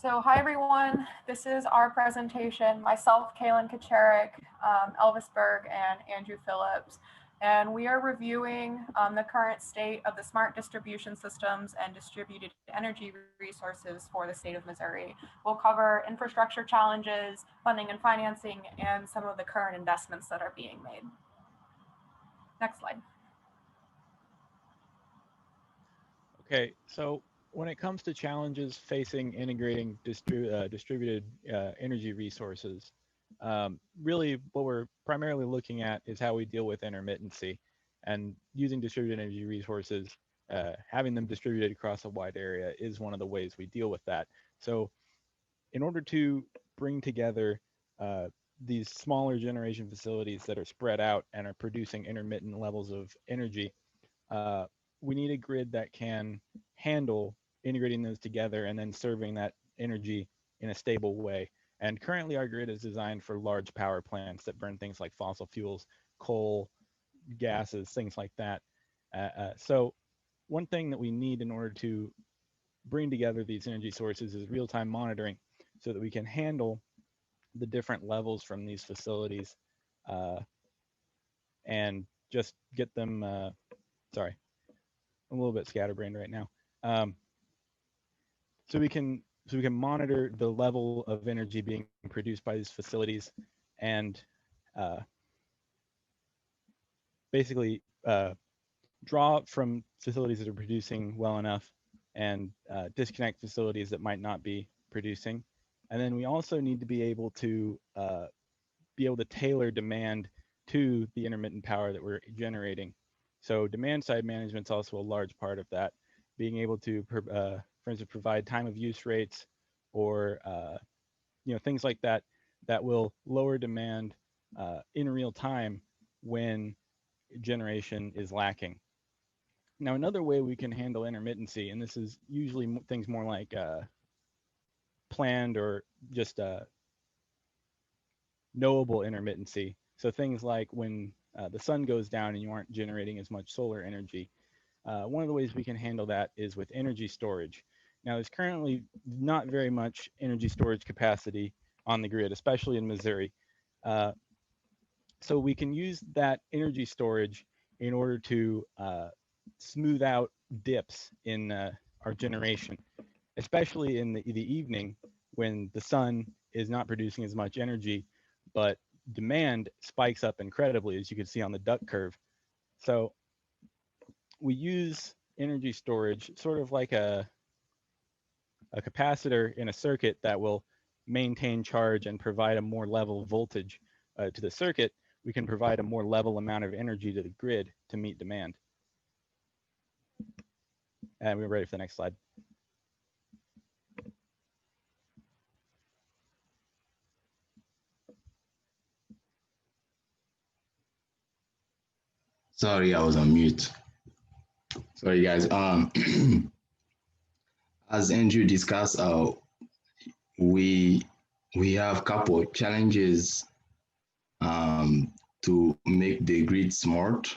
So hi everyone, this is our presentation, myself, Kaelyn, Kacirek, Elvis Beugre, and Andrew Phillips. And we are reviewing the current state of the smart distribution systems and distributed energy resources for the state of Missouri. We'll cover infrastructure challenges, funding and financing, and some of the current investments that are being made. Next slide. Okay, so when it comes to challenges facing integrating distributed energy resources, really what we're primarily looking at is how we deal with intermittency, and using distributed energy resources, having them distributed across a wide area is one of the ways we deal with that. So in order to bring together these smaller generation facilities that are spread out and are producing intermittent levels of energy, we need a grid that can handle integrating those together and then serving that energy in a stable way. And currently our grid is designed for large power plants that burn things like fossil fuels, coal, gases, things like that. So one thing that we need in order to bring together these energy sources is real-time monitoring so that we can handle the different levels from these facilities and just get them, sorry, I'm a little bit scatterbrained right now. So we can monitor the level of energy being produced by these facilities and basically draw from facilities that are producing well enough and disconnect facilities that might not be producing. And then we also need to be able to tailor demand to the intermittent power that we're generating. So demand side management is also a large part of that, being able to, for instance, provide time of use rates or things like that that will lower demand in real time when generation is lacking. Now, another way we can handle intermittency, and this is usually things more like planned or just knowable intermittency. So things like when the sun goes down and you aren't generating as much solar energy. One of the ways we can handle that is with energy storage. Now, there's currently not very much energy storage capacity on the grid, especially in Missouri. So we can use that energy storage in order to smooth out dips in our generation, especially in the evening when the sun is not producing as much energy, but demand spikes up incredibly, as you can see on the duck curve. So we use energy storage sort of like a capacitor in a circuit that will maintain charge and provide a more level voltage to the circuit. We can provide a more level amount of energy to the grid to meet demand. And we're ready for the next slide. Sorry, I was on mute. Sorry, guys. As Andrew discussed, we have a couple of challenges to make the grid smart.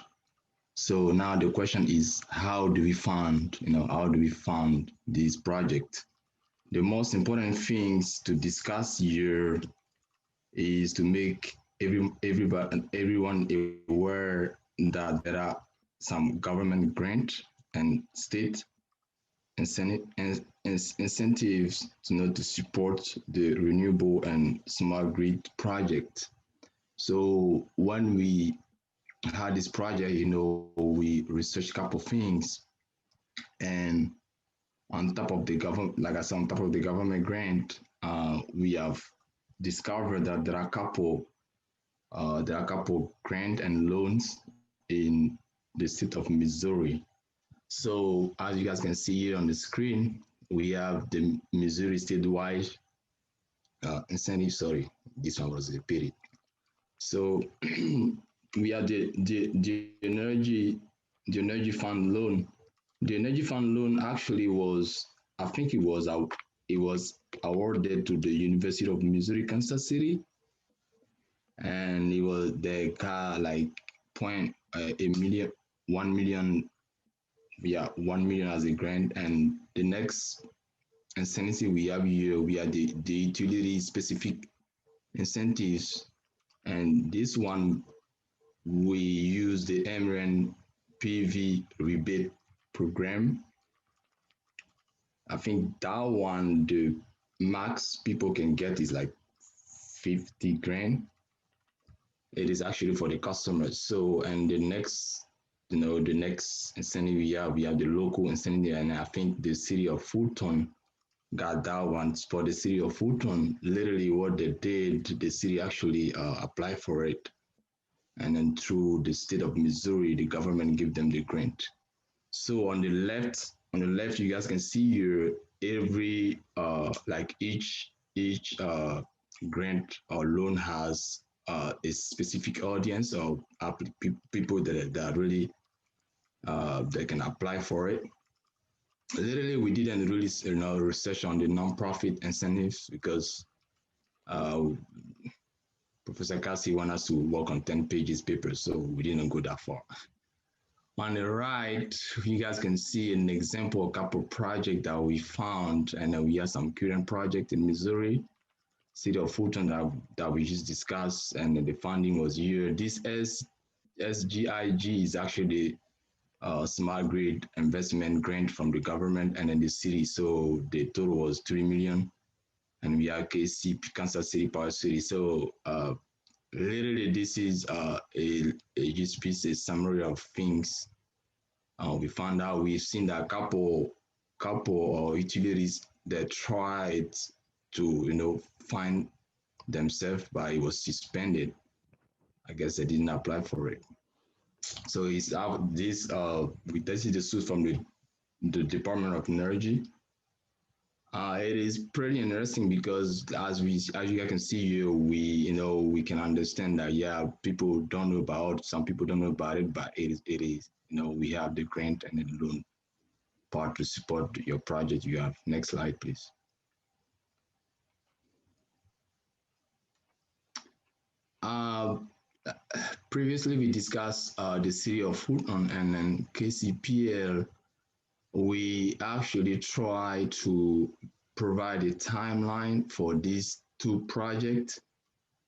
So now the question is, how do we fund? How do we fund this project? The most important things to discuss here is to make everyone aware that there are some government grant and state incentives to support the renewable and smart grid project. So when we had this project, we researched a couple of things, and on top of the government, like I said, on top of the government grant, we have discovered that there are a couple grant and loans in the state of Missouri. So as you guys can see here on the screen, we have the Missouri statewide incentive. Sorry, this one was repeated. So we have the energy fund loan. The energy fund loan actually was, I think it was awarded to the University of Missouri, Kansas City, and it was they got like $1 million as a grant, and the next incentives we have here, we have the utility specific incentives. And this one, we use the MREN PV rebate program. I think that one, the max people can get is like 50 grand. It is actually for the customers. So, and the next, the next incentive we have the local incentive, and I think the city of Fulton got that one for the city of Fulton. Literally, what they did, the city actually applied for it, and then through the state of Missouri, the government gave them the grant. So on the left, you guys can see here every like each grant or loan has a specific audience or people that really they can apply for it. Literally, we didn't really research on the nonprofit incentives because uh, Professor Cassie wanted us to work on 10 pages paper, so we didn't go that far. On the right, you guys can see an example, a couple project that we found, and we have some current project in Missouri, city of Fulton that we just discussed, and the funding was here. This SGIG is actually the smart grid investment grant from the government and then the city. So the total was 3 million, and we have Kansas City Power City. So literally, this is a just piece, a summary of things. We found out we've seen that couple utilities that tried to find themselves, but it was suspended. I guess they didn't apply for it. So it's out this this is the suit from the Department of Energy. It is pretty interesting because as you guys can see here, we can understand that yeah, people don't know about, some people don't know about it, but it is we have the grant and the loan part to support your project you have. Next slide, please. Previously we discussed the city of Fulton and then KCPL. We actually try to provide a timeline for these two projects.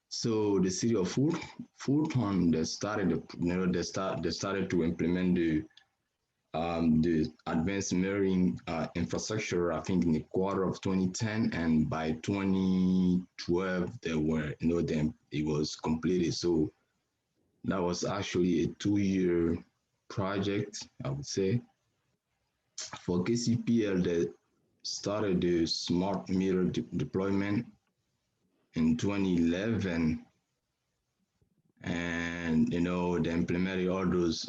So the city of Fulton, they started to implement the advanced mirroring infrastructure, I think in the quarter of 2010, and by 2012 it was completed. So that was actually a 2-year project, I would say. For KCPL, they started the smart meter deployment in 2011, and they implemented all those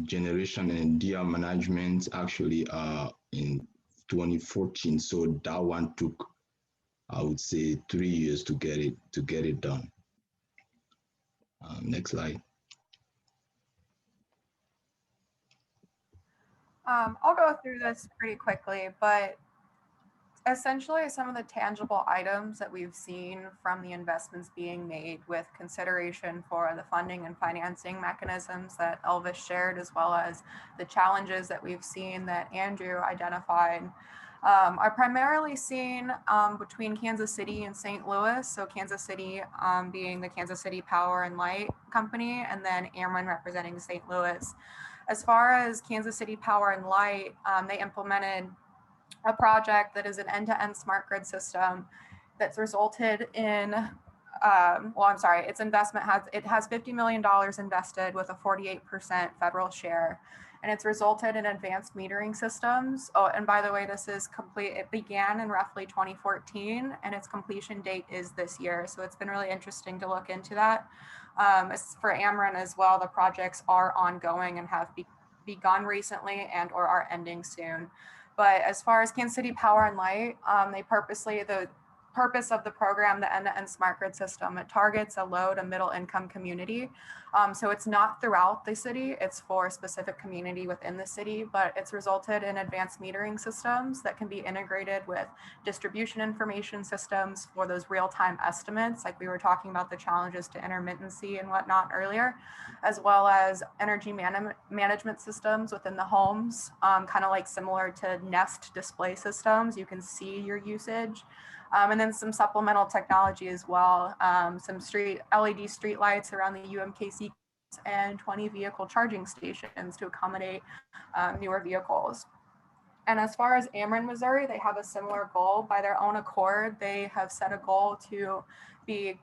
generation and DR management actually in 2014. So that one took, I would say, 3 years to get it done. Next slide. I'll go through this pretty quickly, but essentially some of the tangible items that we've seen from the investments being made with consideration for the funding and financing mechanisms that Elvis shared, as well as the challenges that we've seen that Andrew identified, are primarily seen between Kansas City and St. Louis. So Kansas City being the Kansas City Power and Light Company, and then Ameren representing St. Louis. As far as Kansas City Power and Light, they implemented a project that is an end-to-end smart grid system that's resulted in, its investment has $50 million invested with a 48% federal share, and it's resulted in advanced metering systems. Oh, and by the way, this is complete. It began in roughly 2014, and its completion date is this year. So it's been really interesting to look into that. For Ameren as well, the projects are ongoing and have begun recently and or are ending soon. But as far as Kansas City Power and Light, they purposely, purpose of the program, the end-to-end smart grid system, it targets a low to middle income community. So it's not throughout the city, it's for a specific community within the city, but it's resulted in advanced metering systems that can be integrated with distribution information systems for those real-time estimates, like we were talking about the challenges to intermittency and whatnot earlier, as well as energy management systems within the homes, kind of like similar to Nest display systems. You can see your usage. And then some supplemental technology as well, some LED street lights around the UMKC and 20 vehicle charging stations to accommodate newer vehicles. And as far as Ameren, Missouri, they have a similar goal. By their own accord, they have set a goal to be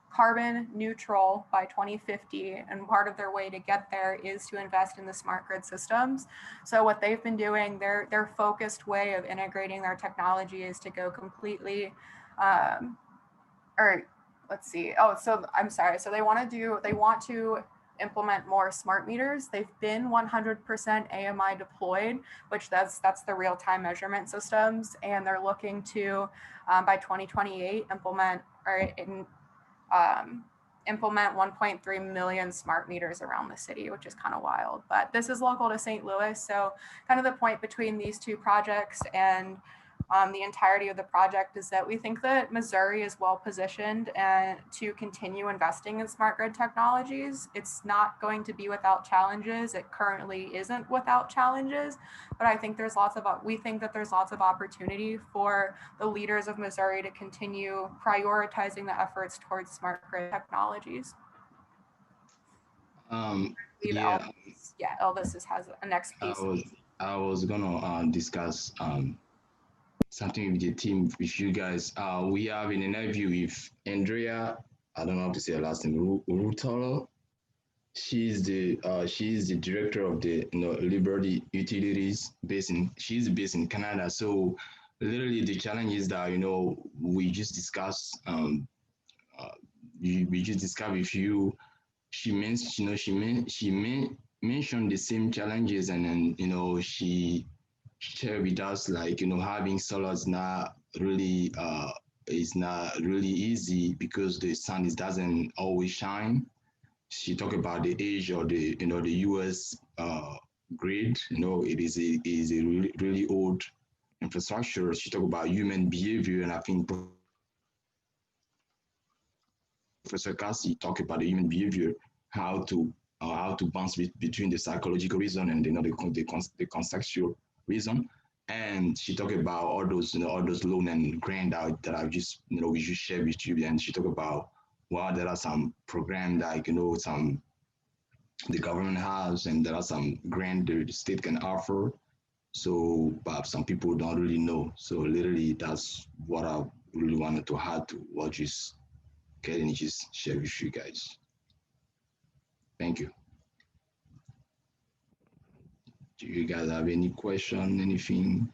carbon neutral by 2050, and part of their way to get there is to invest in the smart grid systems. So what they've been doing, their focused way of integrating their technology is to go completely, so they want to implement more smart meters. They've been 100% AMI deployed, which that's the real-time measurement systems, and they're looking to by 2028 implement 1.3 million smart meters around the city, which is kind of wild. But this is local to St. Louis, so kind of the point between these two projects and the entirety of the project is that we think that Missouri is well positioned and to continue investing in smart grid technologies. It's not going to be without challenges. It currently isn't without challenges, but we think that there's lots of opportunity for the leaders of Missouri to continue prioritizing the efforts towards smart grid technologies. Elvis has a next piece. I was gonna discuss something with the team, with you guys. We have an interview with Andrea. I don't know how to say her last name. Rutolo. She's the director of the Liberty Utilities she's based in Canada. So literally the challenge is that we just discussed we just discussed with you. She mentioned the same challenges, and then she shared with us like having solar is not really easy because the sun doesn't always shine. She talked about the age of the the US grid. It is a really old infrastructure. She talked about human behavior, and I think Professor Cassie talked about the human behavior, how to bounce between the psychological reason and the contextual reason. And she talked about all those loan and grant out that I've just we just shared with you. And she talked about there are some programs like some the government has, and there are some grant the state can offer. So but some people don't really know. So literally that's what I really wanted to add to what just Kaelyn just shared with you guys. Thank you. Do you guys have any question, anything?